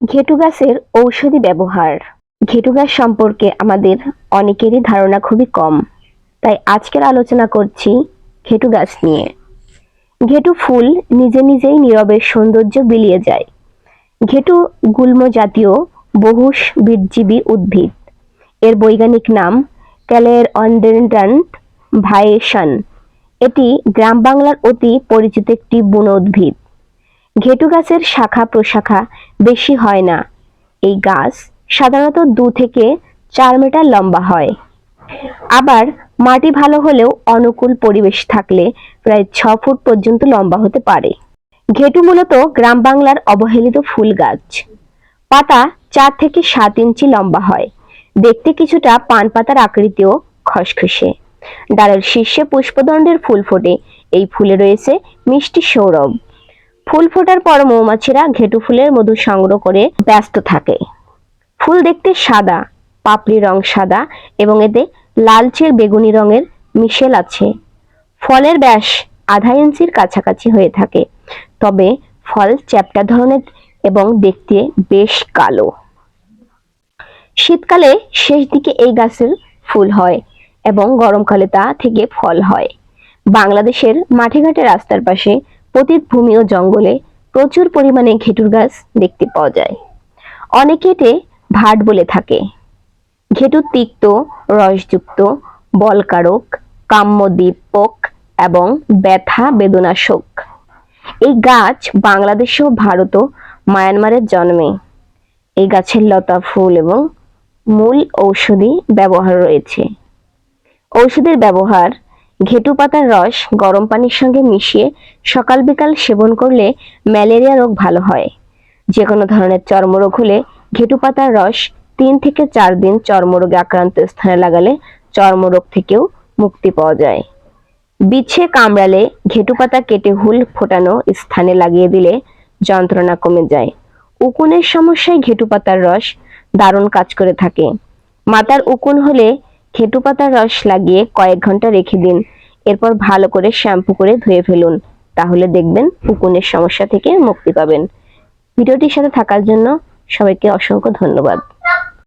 ঘেটু গাছের ঔষধি ব্যবহার। ঘেটু গাছ সম্পর্কে আমাদের অনেকেরই ধারণা খুবই কম, তাই আজকের আলোচনা করছি ঘেটু গাছ নিয়ে। ঘেটু ফুল নিজে নিজেই নীরবে সৌন্দর্য বিলিয়ে যায়। ঘেটু গুল্ম জাতীয় বহুবীজজীবী উদ্ভিদ। এর বৈজ্ঞানিক নাম ক্যালেরঅডেনড্রন ভাইয়েসান। এটি গ্রাম বাংলার অতি পরিচিত একটি বুনো উদ্ভিদ। ঘেটু গাছের শাখা প্রশাখা বেশি হয় না। এই গাছ সাধারণত 2 থেকে 4 মিটার লম্বা হয়। আবার মাটি ভালো হলেও অনুকূল পরিবেশ থাকলে প্রায় 6 ফুট পর্যন্ত লম্বা হতে পারে। ঘেটু মূলত গ্রাম বাংলার অবহেলিত ফুল গাছ। পাতা 4 থেকে 7 ইঞ্চি লম্বা হয়। দেখতে কিছুটা পান পাতার আকৃতিও খসখসে। ডালের শীর্ষে পুষ্পদণ্ডের ফুল ফোটে। এই ফুলে রয়েছে মিষ্টি সৌরভ। ফুল ফোটার পর মৌমাছিরা ঘেটু ফুলের মধু সংগ্রহ করে ব্যস্ত থাকে। ফুল দেখতে সাদা, পাপড়ি রং সাদা এবং এতে লালচে বেগুনি রঙের মিশেল আছে। ফলের ব্যাস আধা ইঞ্চির কাছাকাছি হয়ে থাকে, তবে ফল চ্যাপ্টা ধরনের এবং দেখতে বেশ কালো। শীতকালে শেষ দিকে এই গাছের ফুল হয় এবং গরমকালে তা থেকে ফল হয়। বাংলাদেশের মাঠে-ঘাটে রাস্তার পাশে পতিত ভূমি ও জঙ্গলে প্রচুর পরিমাণে ঘেটুর গাছ দেখতে পাওয়া যায়। অনেকে এতে ভাট বলে থাকে। ঘেটু তিক্ত, রসযুক্ত, বলকারক, কাম্যদীপক এবং ব্যথা বেদনাশক। এই গাছ বাংলাদেশ ও ভারত ও মায়ানমারের জন্মে। এই গাছের লতা, ফুল এবং মূল ঔষধি ব্যবহার রয়েছে। ঔষধের ব্যবহার: ঘেটু পাতার রস গরম পানির সঙ্গে মিশিয়ে সকাল বিকাল সেবন করলে ম্যালেরিয়া রোগ ভালো হয়। যে কোনো ধরনের চর্মরোগ হলে ঘেটু পাতার রস 3 থেকে 4 দিন চর্মরোগে আক্রান্ত স্থানে লাগালে চর্মরোগ থেকেও মুক্তি পাওয়া যায়। বিছে কামড়ালে ঘেটু পাতা কেটে হুল ফোটানো স্থানে লাগিয়ে দিলে যন্ত্রণা কমে যায়। উকুনের সমস্যায় ঘেটু পাতার রস দারুণ কাজ করে থাকে। মাথার উকুন হলে ঘেটু পাতার রস লাগিয়ে কয়েক ঘন্টা রেখে দিন। এরপর ভালো করে শ্যাম্পু করে ধুয়ে ফেলুন, তাহলে দেখবেন উকুনের সমস্যা থেকে মুক্তি পাবেন। ভিডিওটির সাথে থাকার জন্য সবাইকে অসংখ্য ধন্যবাদ।